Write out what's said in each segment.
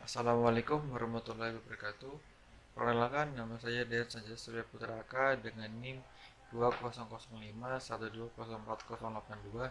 Assalamualaikum warahmatullahi wabarakatuh. Perkenalkan, nama saya Dean Sanjaya Surya Putra Aka dengan NIM 200512404082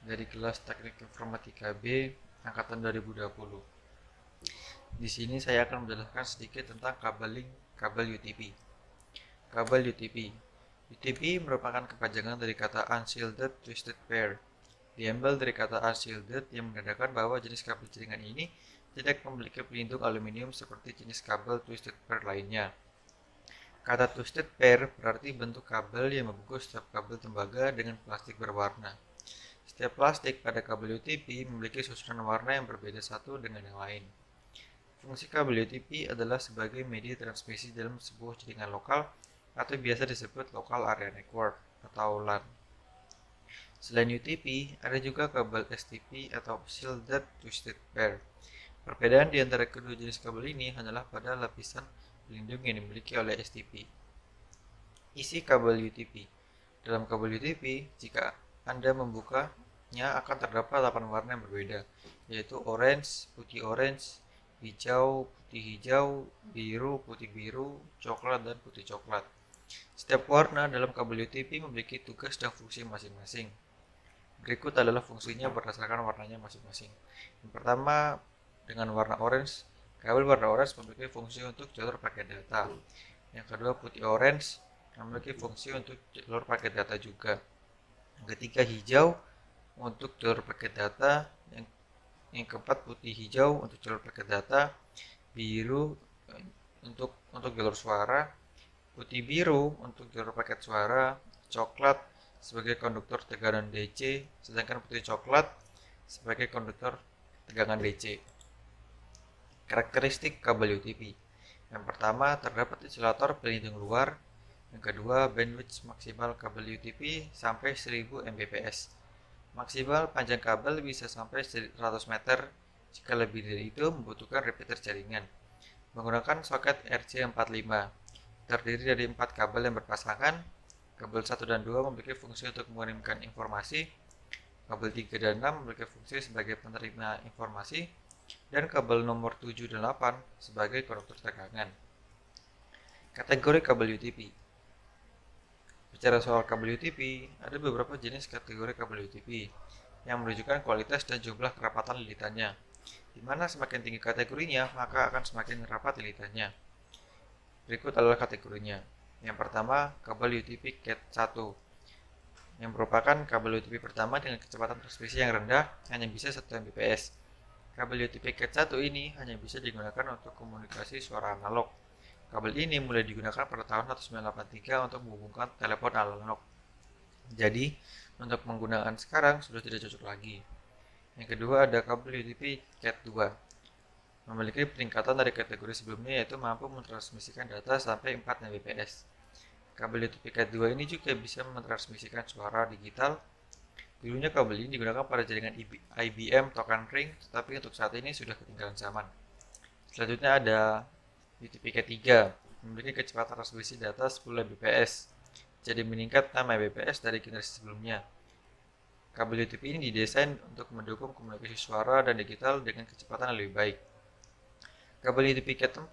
dari kelas Teknik Informatika B angkatan 2020. Di sini saya akan menjelaskan sedikit tentang kabel UTP. Kabel UTP. UTP merupakan kepanjangan dari kata Unshielded Twisted Pair. Diambil dari kata unshielded yang menandakan bahwa jenis kabel jaringan ini tidak memiliki pelindung aluminium seperti jenis kabel twisted pair lainnya. Kata twisted pair berarti bentuk kabel yang membungkus setiap kabel tembaga dengan plastik berwarna. Setiap plastik pada kabel UTP memiliki susunan warna yang berbeda satu dengan yang lain. Fungsi kabel UTP adalah sebagai media transmisi dalam sebuah jaringan lokal atau biasa disebut Local Area Network atau LAN. Selain UTP, ada juga kabel STP atau Shielded Twisted Pair. Perbedaan di antara kedua jenis kabel ini hanyalah pada lapisan pelindung yang dimiliki oleh STP. Isi kabel UTP. Dalam kabel UTP, jika Anda membukanya akan terdapat 8 warna yang berbeda, yaitu orange, hijau, putih hijau, biru, putih biru, coklat, dan putih coklat. Setiap warna dalam kabel UTP memiliki tugas dan fungsi masing-masing. Berikut adalah fungsinya berdasarkan warnanya masing-masing. Yang pertama, dengan warna orange, kabel warna orange memiliki fungsi untuk jalur paket data. Yang kedua, putih orange memiliki fungsi untuk jalur paket data juga. Yang ketiga, hijau untuk jalur paket data. Yang keempat, putih hijau untuk jalur paket data. Biru untuk jalur suara. Putih biru untuk jalur paket suara. Coklat sebagai konduktor tegangan DC, sedangkan putih coklat sebagai konduktor tegangan DC. Karakteristik kabel UTP. Yang pertama, terdapat insulator pelindung luar. Yang kedua, bandwidth maksimal kabel UTP sampai 1000 Mbps. Maksimal panjang kabel bisa sampai 100 meter. Jika lebih dari itu, membutuhkan repeater jaringan. Menggunakan soket RJ45. Terdiri dari 4 kabel yang berpasangan. Kabel 1 dan 2 memiliki fungsi untuk mengirimkan informasi. Kabel 3 dan 6 memiliki fungsi sebagai penerima informasi. Dan kabel nomor 7 dan 8 sebagai konduktor tegangan. Kategori kabel UTP. Bicara soal kabel UTP, ada beberapa jenis kategori kabel UTP yang menunjukkan kualitas dan jumlah kerapatan lilitannya. Di mana semakin tinggi kategorinya, maka akan semakin rapat lilitannya. Berikut adalah kategorinya. Yang pertama, kabel UTP Cat 1 yang merupakan kabel UTP pertama dengan kecepatan transmisi yang rendah, hanya bisa 1 Mbps. Kabel UTP Cat 1 ini hanya bisa digunakan untuk komunikasi suara analog. Kabel ini mulai digunakan pada tahun 1983 untuk menghubungkan telepon analog. Jadi, untuk penggunaan sekarang sudah tidak cocok lagi. Yang kedua ada kabel UTP Cat 2. Memiliki peningkatan dari kategori sebelumnya, yaitu mampu mentransmisikan data sampai 4 Mbps. Kabel UTP Cat 2 ini juga bisa mentransmisikan suara digital. Dulunya kabel ini digunakan pada jaringan IBM Token Ring, tetapi untuk saat ini sudah ketinggalan zaman. Selanjutnya ada UTP Cat 3, memiliki kecepatan transmisi data 10 Mbps, jadi meningkat 6 Mbps dari generasi sebelumnya. Kabel UTP ini didesain untuk mendukung komunikasi suara dan digital dengan kecepatan yang lebih baik. Kabel UTP Cat 4,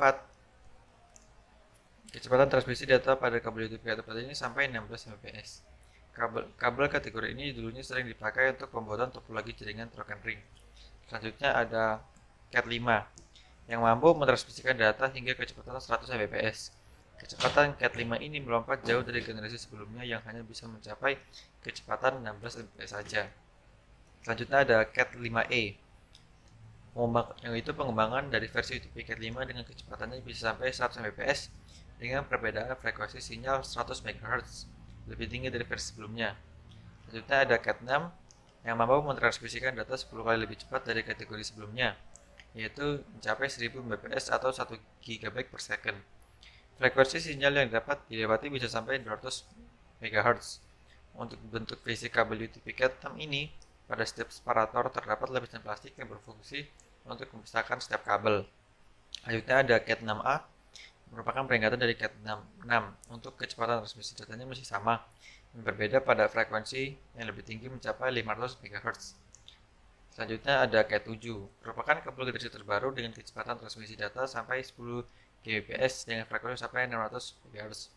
kecepatan transmisi data pada kabel UTP Cat 4 ini sampai 16 Mbps. Kabel kategori ini dulunya sering dipakai untuk pembuatan topologi jaringan token ring. Selanjutnya ada Cat 5 yang mampu mentransmisikan data hingga kecepatan 100 Mbps. Kecepatan Cat 5 ini melompat jauh dari generasi sebelumnya yang hanya bisa mencapai kecepatan 16 Mbps saja. Selanjutnya ada Cat 5e, yang itu pengembangan dari versi UTP Cat 5 dengan kecepatannya bisa sampai 100 Mbps dengan perbedaan frekuensi sinyal 100 MHz, lebih tinggi dari versi sebelumnya. Selanjutnya ada Cat 6 yang mampu mentransmisikan data 10 kali lebih cepat dari kategori sebelumnya, yaitu mencapai 1000 Mbps atau 1 GB per second. Frekuensi sinyal yang dapat dilewati bisa sampai 200 MHz. Untuk bentuk fisik kabel UTP Cat 6 ini, pada setiap separator terdapat lapisan plastik yang berfungsi untuk memisahkan setiap kabel. Selanjutnya ada Cat 6A, merupakan peringatan dari Cat 6 untuk kecepatan transmisi datanya masih sama, yang berbeda pada frekuensi yang lebih tinggi mencapai 500 MHz. Selanjutnya ada Cat7, merupakan kabel generasi terbaru dengan kecepatan transmisi data sampai 10 Kbps dengan frekuensi sampai 600 MHz.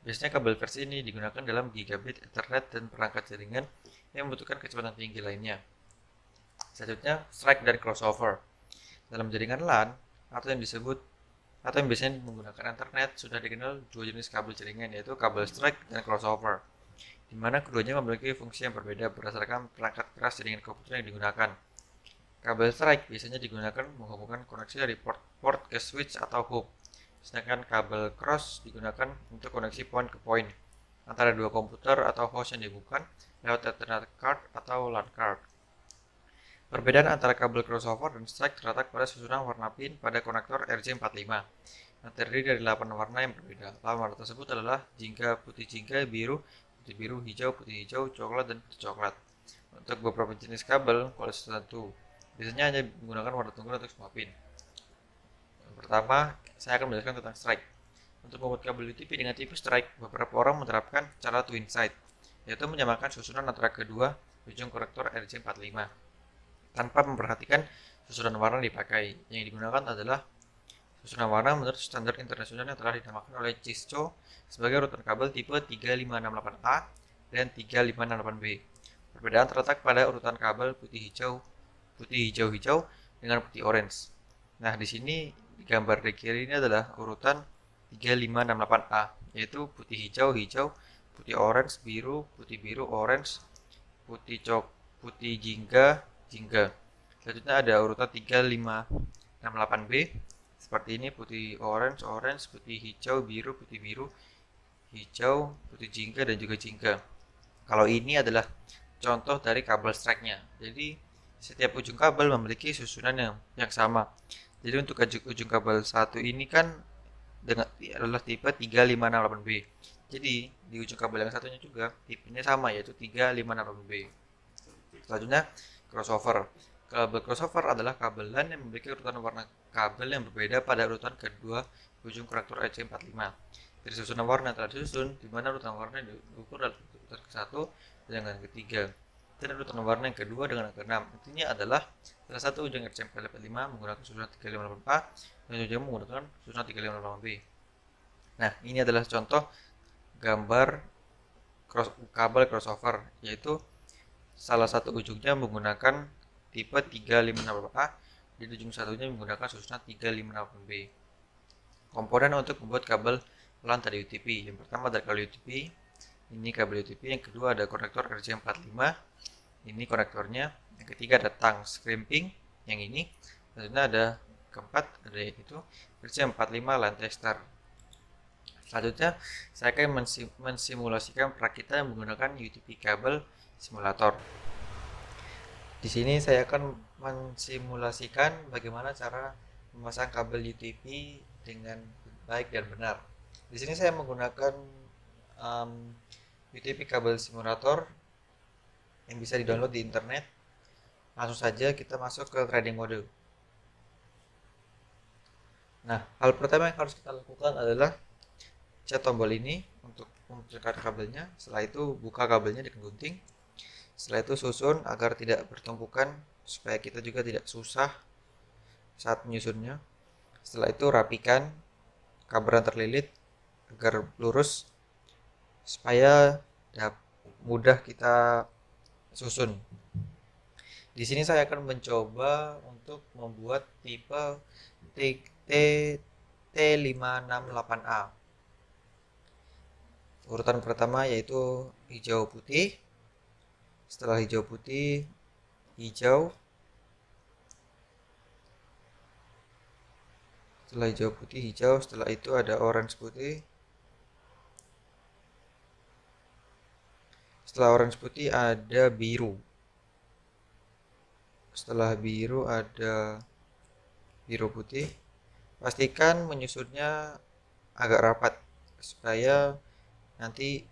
Biasanya kabel versi ini digunakan dalam gigabit Ethernet dan perangkat jaringan yang membutuhkan kecepatan tinggi lainnya. Selanjutnya, strike dan crossover. Dalam jaringan LAN atau yang biasanya menggunakan internet sudah dikenal dua jenis kabel jaringan, yaitu kabel strike dan crossover, di mana keduanya memiliki fungsi yang berbeda berdasarkan perangkat keras jaringan komputer yang digunakan. Kabel strike biasanya digunakan menghubungkan koneksi dari port ke switch atau hub, sedangkan kabel cross digunakan untuk koneksi point ke point antara dua komputer atau host yang dihubungkan lewat Ethernet card atau LAN card. Perbedaan antara kabel crossover dan strike terletak pada susunan warna pin pada konektor RJ45 yang terdiri dari 8 warna yang berbeda. 8 warna tersebut adalah jingga, putih jingga, biru, putih biru, hijau, putih hijau, coklat, dan putih coklat. Untuk beberapa jenis kabel kualitas tertentu, biasanya hanya menggunakan warna tunggal untuk semua pin. Yang pertama, saya akan menjelaskan tentang strike. Untuk membuat kabel UTP dengan tipe strike, beberapa orang menerapkan cara twin side, yaitu menyamakan susunan antara kedua ujung konektor RJ45 tanpa memperhatikan susunan warna dipakai. Yang digunakan adalah susunan warna menurut standar internasional yang telah dinamakan oleh Cisco sebagai urutan kabel tipe 3568A dan 3568B. Perbedaan terletak pada urutan kabel putih hijau-hijau dengan putih orange. Nah, di sini di gambar di kiri ini adalah urutan 3568A, yaitu putih hijau-hijau, putih orange, biru, putih biru, orange, putih jingga. Selanjutnya ada urutan 3568B seperti ini, putih orange, putih hijau, biru, putih biru, hijau, putih jingga, dan juga jingga. Kalau ini adalah contoh dari kabel strike-nya. Jadi setiap ujung kabel memiliki susunan yang sama. Jadi untuk ujung kabel satu ini kan adalah tipe 3568B. Jadi di ujung kabel yang satunya juga tipenya sama, yaitu 3568B. Selanjutnya crossover. Kabel crossover adalah kabel LAN yang memiliki urutan warna kabel yang berbeda pada urutan kedua ujung konektor RJ45. Dari susunan warna telah disusun, di mana urutan warna diukur dari urutan ke-1 dengan ketiga, dan urutan warna yang kedua dengan ke-6. Intinya adalah salah satu ujung RJ45 menggunakan susunan 358A dan ujungnya menggunakan susunan 358B. Nah, ini adalah contoh gambar kabel crossover, yaitu salah satu ujungnya menggunakan tipe 3568A dan ujung satunya menggunakan susunan 3568B. Komponen untuk membuat kabel LAN tadi UTP. Yang pertama adalah kabel UTP. Ini kabel UTP. Yang kedua ada konektor RJ45. Ini konektornya. Yang ketiga ada tang crimping. Yang ini. Selanjutnya ada keempat ada itu RJ45 LAN tester. Selanjutnya saya akan mensimulasikan perakitan menggunakan UTP kabel simulator. Di sini saya akan mensimulasikan bagaimana cara memasang kabel UTP dengan baik dan benar. Di sini saya menggunakan UTP kabel simulator yang bisa di-download di internet. Langsung saja kita masuk ke trading mode. Nah, hal pertama yang harus kita lakukan adalah pencet tombol ini untuk memunculkan kabelnya. Setelah itu buka kabelnya dengan gunting. Setelah itu susun agar tidak bertumpukan supaya kita juga tidak susah saat menyusunnya. Setelah itu rapikan kabel yang terlilit agar lurus supaya mudah kita susun. Di sini saya akan mencoba untuk membuat tipe T568A. Urutan pertama yaitu hijau putih. Setelah hijau putih, hijau. Setelah hijau putih, hijau. Setelah itu ada orange putih. Setelah orange putih ada biru. Setelah biru ada biru putih. Pastikan menyusunnya agak rapat supaya nanti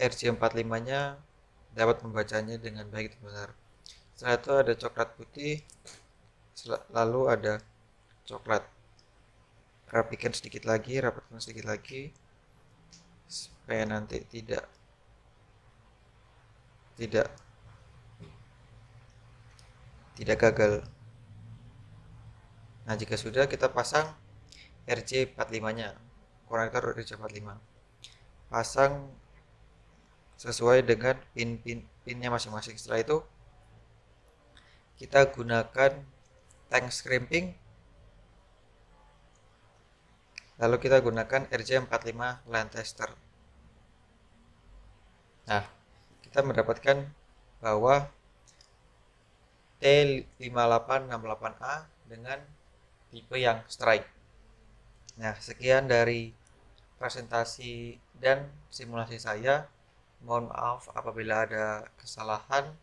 RJ45-nya dapat membacanya dengan baik dan benar. Setelah itu ada coklat putih, lalu ada coklat. Rapatkan sedikit lagi supaya nanti tidak tidak gagal. Nah, jika sudah, kita pasang RJ45 nya, konektor RJ45, pasang sesuai dengan pinnya masing-masing. Setelah itu kita gunakan tank crimping, lalu kita gunakan RJ45 line tester. Nah, kita mendapatkan bahwa T5868A dengan tipe yang strike. Nah, sekian dari presentasi dan simulasi saya. Mohon maaf apabila ada kesalahan.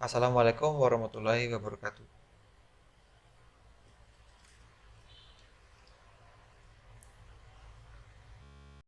Assalamualaikum warahmatullahi wabarakatuh.